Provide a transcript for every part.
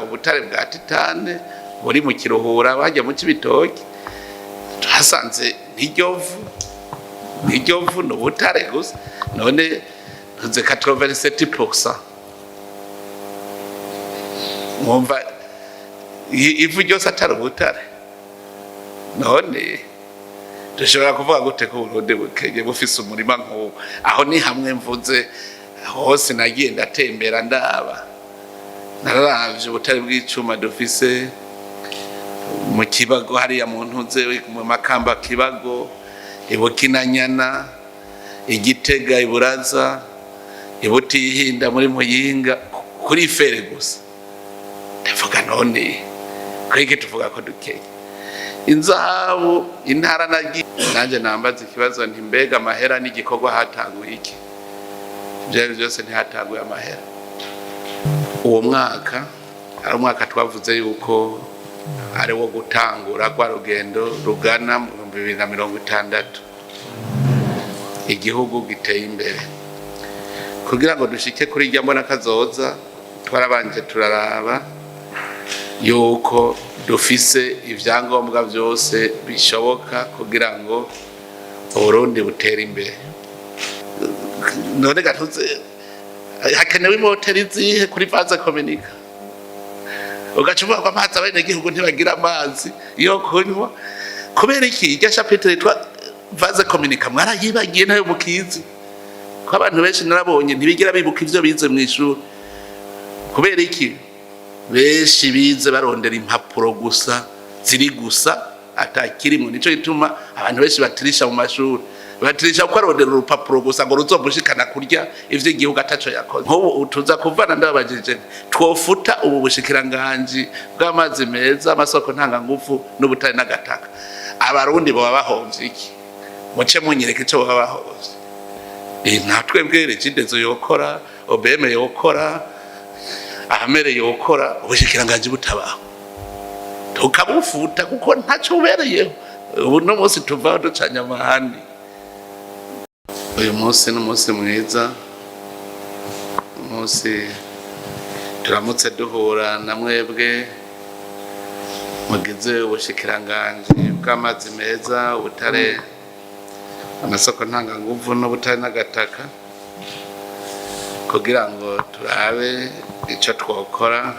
ubutare bwa titane buri mu Kiruhura bajya mu Cibitoke hasanze n'iryovu n'ubutare gusa none ntuze 87%. Mwumva ivu ryose atari ubutare none dushobora kuvuga gute ko Uburundi bukenye bufise umurima nk'uwo? Aho ni hamwe mvuze hose nagiye ndatembera ndaba nararavye ubutare bw'icuma dufise mu Kibago hariya mu ntuze mu Makamba Kibago Ibukinanyana Igitega Iburaza Ibutihinda muri Muyinga kuri fere gusa. Ndavuga none kwege tuvuga ko dukenye inzahabu intara nanje nambaza ikibazo nti mbega amahera n'igikorwa hatanguye iki? Byose ntihatanguye amahera. Uwo mwaka ari umwaka twavuze yuko ari wo gutangura kwa rugendo rugana mu 2060 igihugu giteye imbere. Kugira ngo dushike kuri irya mbona kazoza twarabanje turaraba yuko dufise ivyangombwa byose bishoboka kugira ngo Uburundi butere imbere. None gatuze hakenewe imoteri zihe kuri vaze kominika? Ugacuvuga ko amazi abenegihugu ntibagira amazi yo kunywa kubera iki? Irya chapitre yitwa vaze kominika mwarayibagiye nayo mukizi ko abantu benshi narabonye ntibigira bibuka ivyo bize mu ishuri. Kubera iki? Benshi bize barondera impapuro gusa ziri gusa atakirimo. Nico gituma abantu benshi batirisha mu mashuri, batirisha ko arondera urupapuro gusa ngo ruzomushikana kurya ivyo igihugu ataco yakoze. Nk'ubu utuza kuvana ndababajije Twofuta ubushikaranganji bw'amazi meza amasoko ntanga ngufu n'ubutare n'agataka. Abarundi baba bahomvye iki? Muce munyereke ico baba bahomvye. Natwe bwere cidezo yokora, OBM yokora, ahamere yokora, ubushikiranganje butabaho tukabufuta kuko ntaco ubereyeho. Ubu no munsi tuvaho ducanya amahani. Uyu munsi n'umunsi mwiza, umunsi turamutse duhura na mwebwe mugize ubushikiranganje bw'amazi meza, ubutare, amasoko ntanganguvu n'ubutare n'agataka, kugira ngo turabe ico twokora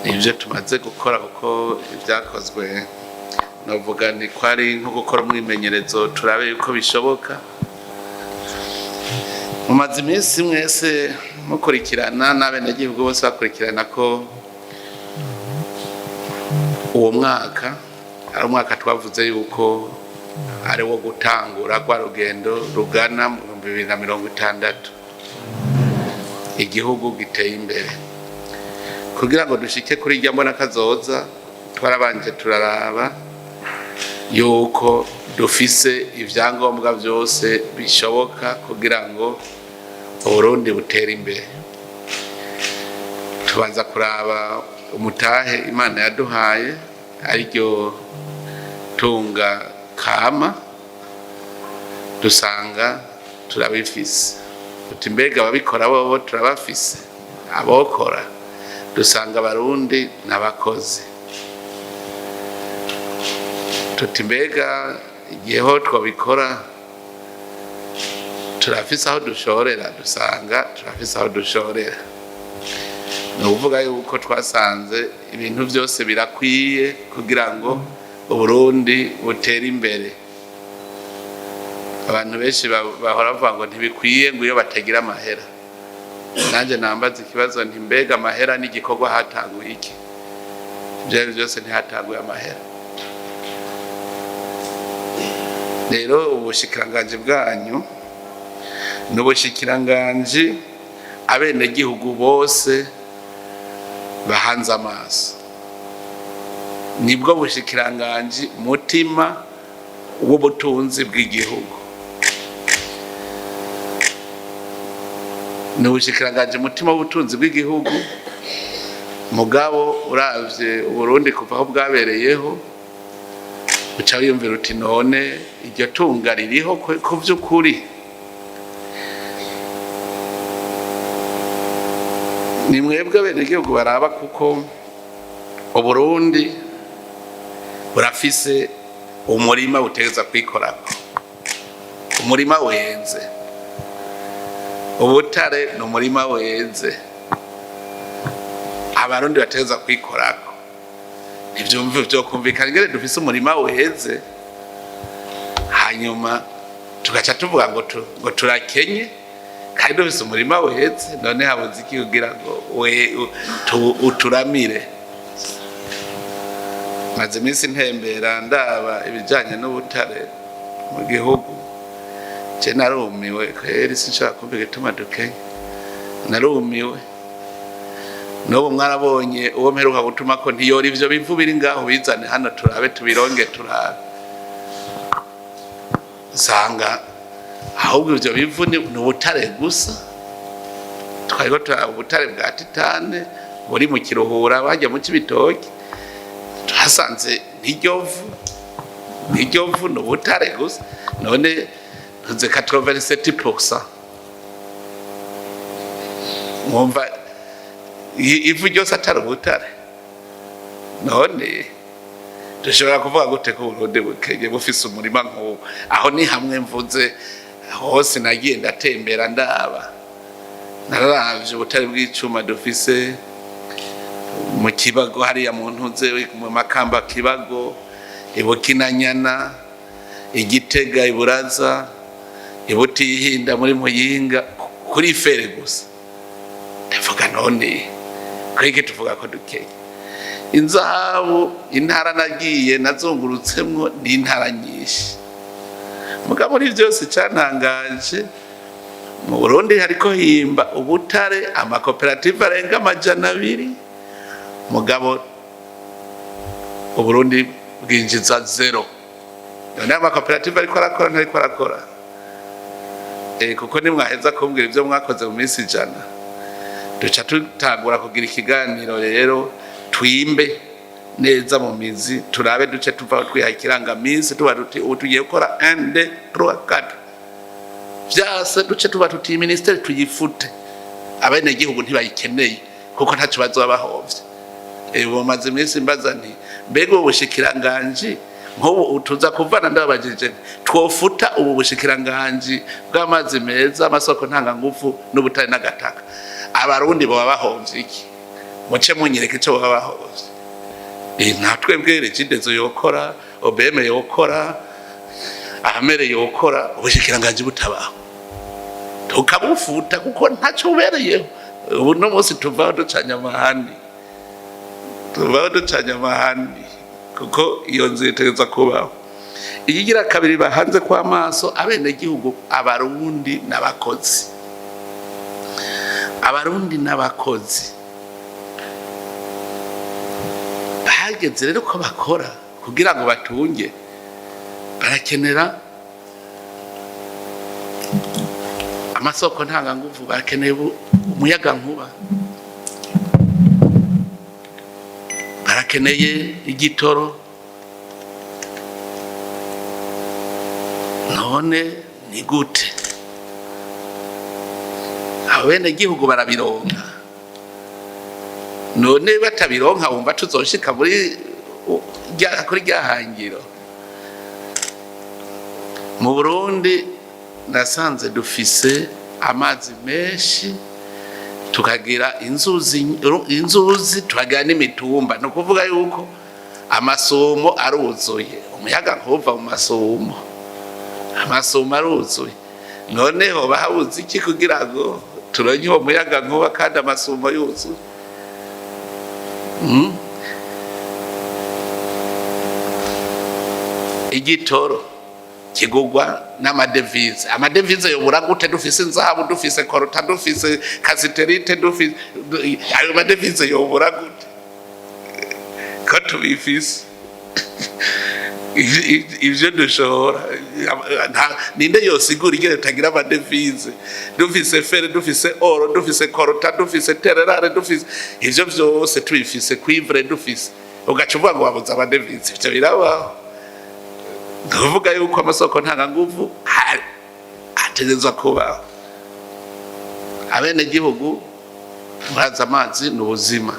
ivyo tumaze gukora, kuko ibyakozwe novuga ni kwari nko gukora umwimenyerezo turabe yuko bishoboka. Mumaze iminsi mwese mukurikirana n'abenegihugu bose bakurikirana ko uwo mwaka ari umwaka twavuze yuko ari wo gutangura kwa rugendo rugana mu 2060 igihugu giteye imbere. Kugira ngo dushike kuri irya mbona kazoza twarabanje turaraba yuko dufise ivyangombwa byose bishoboka kugira ngo Uburundi butere imbere. Tubanza kuraba umutahe Imana yaduhaye ariryo tunga kama, dusanga turabifise. Uti mbega ababikora bobo turabafise? Abokora dusanga Abarundi n'abakozi. Tuti mbega igiheho twabikora turafise aho dushorera? Dusanga turafise aho dushorera. No kuvuga yuko twasanze ibintu byose birakwiye kugira ngo Uburundi butere imbere. Abantu benshi bahora bavuga ngo ntibikwiye ngo iyo batagira amahera. Nanje nambaza ikibazo nti mbega amahera n'igikorwa hatanguye iki? Byose ntihatanguye amahera. Rero ubushikiranganje bwanyu n'ubushikiranganje abenegihugu bose bahanze amaso. Nibwo bushikiranganje mutima w'ubutunzi bw'igihugu. N'ubushikiranganje mutima w'ubutunzi bw'igihugu. Mugabo uravye Uburundi kuva aho bwabereyeho uca wiyumvira uti none iryo tunga ririho ku vy'ukuri? ni mwebwe abenegihugu baraba kuko Uburundi burafise umurima butegeza kwikorako, umurima weze. Ubutare ni umurima weze, abarundi bategeza kwikorako. Ivyumviro vyo kumvikana ngere dufise umurima weze, hanyuma tugaca tuvuga ngo turakenye kandi dufise umurima weze, none habuze iki kugira ngo uturamire. Maze iminsi ntembera ndaba ibijanye n'ubutare mu gihugu, je narumiwe kweri, sinshaka kumva igituma dukenye, narumiwe. N'ubu mwarabonye uwo mperuka gutuma ko ntiyora ivyo bivu biri ngaho bizane hano turabe tubironge turabe, usanga ahubwo ivyo bivu ni ubutare gusa. Twariko turaba ubutare bwa titane buri mu Kiruhura bajya mu Cibitoke, tuhasanze n'iryovu ni ubutare gusa, none ntuze 87%. Mwumva ivu ryose atari ubutare, none dushobora kuvuga gute ko Uburundi bukenye bufise umurima nk'uwo? Aho ni hamwe mvuze, hose nagiye ndatembera ndaba, nararavye ubutare bw'icuma dufise mu Kibago hariya mu ntuze mu Makamba Kibago, Ibukinanyana, Igitega, Iburaza, Ibutihinda muri Muyinga, kuri fere gusa. Ndavuga none kwege tuvuga ko dukenye. Inzahabu intara nagiye nazungurutsemwo ni intara nyinshi, mugabo muri byose cantangaje mu Burundi hariko himba ubutare amakoperative arenga 200, mugabo Uburundi bwinjiza 0. None amakoperative ariko arakora ntariko arakora, kuko nimwaheza kumbwira ivyo mwakoze mu minsi 100, duca tutagura kugira ikiganiro rero twimbe neza mu mizi, turabe duce tuva twiha ikirangaminsi tuba tugiye gukora 1 2 3 4 vyase, duce tuba tuti ministère tuyifute, abenegihugu ntibayikeneye kuko ntaco bazobahovye. Ubu maze iminsi mbaza nti mbega ubushikiranganji nk'ubu utuza kuvana ndabajije Twofuta Ubushikaranganji bw'amazi meza, amasoko ntangangufu n'ubutare n'agataka, abarundi baba bahomvye iki? Muce munyereke ico baba bahomvye. Natwe bwere Cidezo yokora, OBM yokora, Ahamere yokora, Ubushikiranganji butabaho tukabufuta kuko ntaco ubereyeho. Ubu no munsi tuvaho ducanya amahandi, kuko iyo nzira itegeza kubaho. Ikigira kabiri bahanze kwa maso abenegihugu, abarundi n'abakozi bahageze rero ko bakora kugira ngo batunge, barakenera amasoko ntanganguvu, barakeneye umuyaga nkuba, barakeneye igitoro. None ni gute abenegihugu barabironka? None batabironka wumva tuzoshika kuri rya hangiro? Mu Burundi nasanze dufise amazi menshi, tukagira inzuzi tukagira n'imitumba. No kuvuga yuko amasumo aruzuye, umuyaga nkuva mu amasumo aruzuye. None ho bahabuze iki kugira ngo turonye uwo muyaga nkuba kandi amasumo yuzuye? Igitoro kigugwa n'amadevize. Amadevize yobura gute dufise inzahabu, dufise korota, dufise kasiterite, dufise ayo madevize yobura gute ko tubifise? Ivyo dushora ninde yosigura ingene tagira amadevize? Dufise fere, dufise oro, dufise korota, dufise tererare, dufise ivyo vyose tubifise kwivre, dufise ugaca uvuga ngo wabuze amadevize? Ivyo birabaho? Ndavuga yuko amasoko ntanganguvu ategezwa kubaho. Abenegihugu muraza amazi n'ubuzima.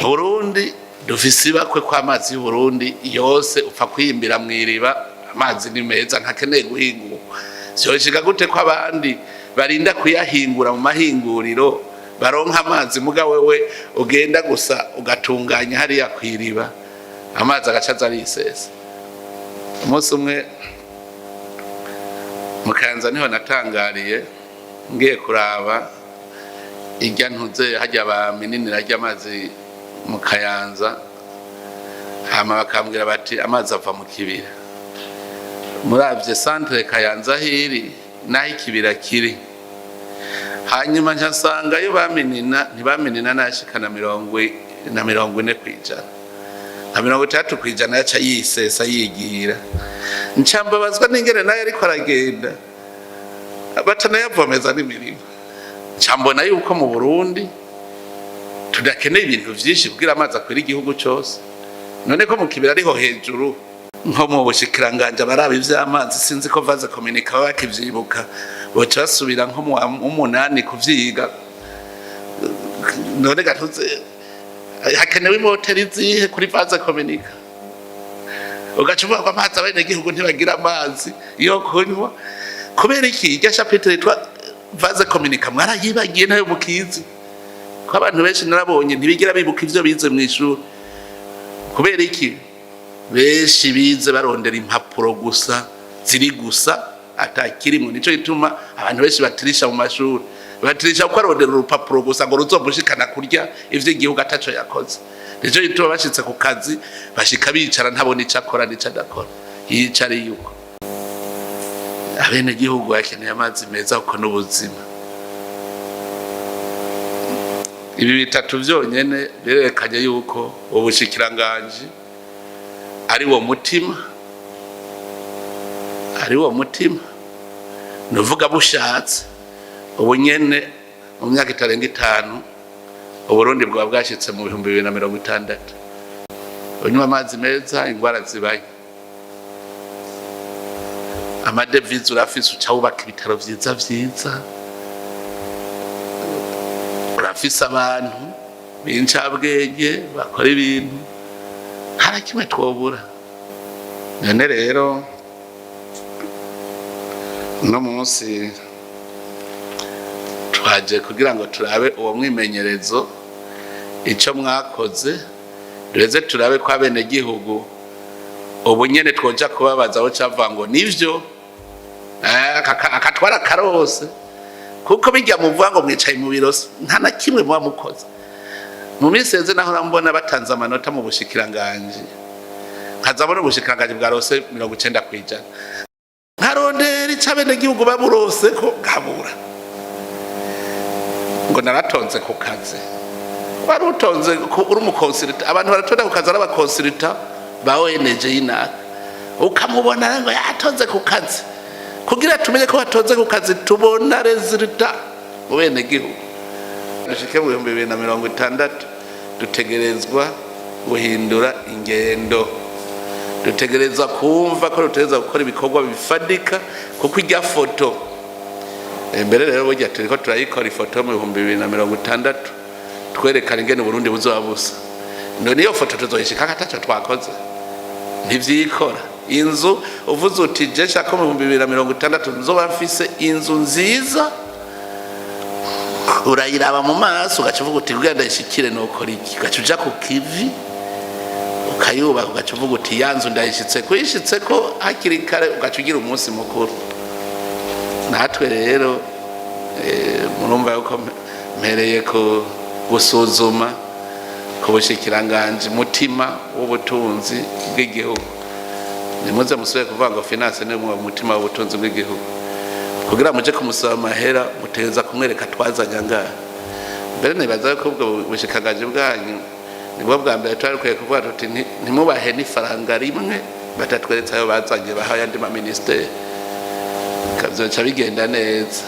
Burundi dufise ibakwe kwa amazi y'u Burundi yose upfa kwiyimbira mwiriba, amazi ni meza ntakeneye guhingura. Syoshika gute ko abandi barinda kuyahingura mu mahinguriro baronka amazi, muga wewe ugenda gusa ugatunganya hariya kwiriba amazi agacaza arisesa. Umunsi umwe mu Kayanza niho natangariye ngiye kuraba irya ntuze hajya ba minini rajya amazi mu Kayanza, hama bakambwira bati amazi ava mu kibira. Muravye centre Kayanza hiri naho ikibira kiri, hanyuma nsanga yo ntibamenina nashikana 40 kwijana na 30 kwijana yaca yisesa yigira. Ncambabazwa n'ingene nayo ariko aragenda batana yavomeza n'imirimo. Ncambona yuko mu Burundi tudakeneye ibintu vyinshi kugira amazi akwira igihugu cyose. None ko mu kibira ariho hejuru nko mu Ubushikaranganji baraba ivy'amazi, sinzi ko vaze communica bakivyibuka boca basubira nko mu 8 kuvyiga. None gatuze hakenewe imoteri zihe kuri vaze communica, ugacuvuga ko amazi abene igihugu ntibagira amazi yo kunywa. Kubera iki irya chapitre yitwa vaze communica mwarayibagiye nayo mukizi ko abantu benshi narabonye ntibigira bibuka ivyo bize mu ishuri. Kubera iki benshi bize barondera impapuro gusa ziri gusa atakirimo. Nico gituma abantu benshi batirisha mu mashuri, batirisha ko arondera urupapuro gusa ngo ruzomushikana kurya ivyo igihugu ataco yakoze. Nico gituma bashitse ku kazi bashika bicara ntabona ico akora n'ico adakora, yicara yuko. Abene igihugu bakeneye amazi meza uko n'ubuzima. Ibi bitatu vyonyene birerekanye yuko ubushikiranganje ari wo mutima nuvuga bushatse ubu nyene mu myaka itarenga 5 Uburundi bwa bwashitse mu 2060 unywa amazi meza ingwara zibaye. Amadevize urafise ucawubaka ibitaro vyiza, urafise abantu b'incabwenge bakora ibintu nta kimwe twobura. None rero no munsi twaje kugira ngo turabe uwo mwimenyerezo ico mwakoze, dureze turabe ko abene gihugu ubu nyene twoja kubabaza aho cavango nivyo akatwara karose, kuko bijya muvuga ngo mwicaye mu birose nta na kimwe muba mukoze. Mu miseze naho mbona batanze amanota mu bushikiranganji, nkazabona ubushikiranganji bwa rose 90 kwijana, nkarondera icabene gihugu baburose ko gabura ngo naratonze ku kazi. Wari utonze uri mu consultant, abantu baratonda ku kazi araba consultant ba ONG y'inaka, ukamubona ngo yatonze ku kazi. Kugira tumenye ko watonze ku kazi tubona resultat mu bene gihugu. Dushike mu 2060 dutegerezwa guhindura ingendo, dutegerezwa kumva ko dutegerezwa gukora ibikorwa bifadika, kuko irya foto mbere rero burya turiko turayikora ifoto mu 2060 twerekana ingene Burundi buzoba busa. None iyo foto tuzoyishika kataco twakoze ntivyikora. Inzu uvuze uti je shaka mu 2060 nzoba mfise inzu nziza, urayiraba mu maso ugacuvuga uti genda ishikire nokora iki, gacuja ku kivi ukayuba ugacuvuga uti yanzu ndayishitse ko hakiri kare, ugacugira umunsi mukuru. Natwe rero murumva yuko mpereye ko gusuzuma ku bushikiranganje mutima w'ubutunzi bw'igihugu. Nimuze musubire kuvuga ngo finance ni mu mutima w'ubutunzi bw'igihugu. Kugira muje kumusaba amahera mutegeza kumwereka twazanya ngaha. Mbere nibaza ko ubwo bushikiranganje bwanyu nibwo bwa mbere twarikuye kuvuga tuti ntimubahe n'ifaranga rimwe batatweretse ayo bazanye bahaye andi ma ministère, kazoca bigenda neza.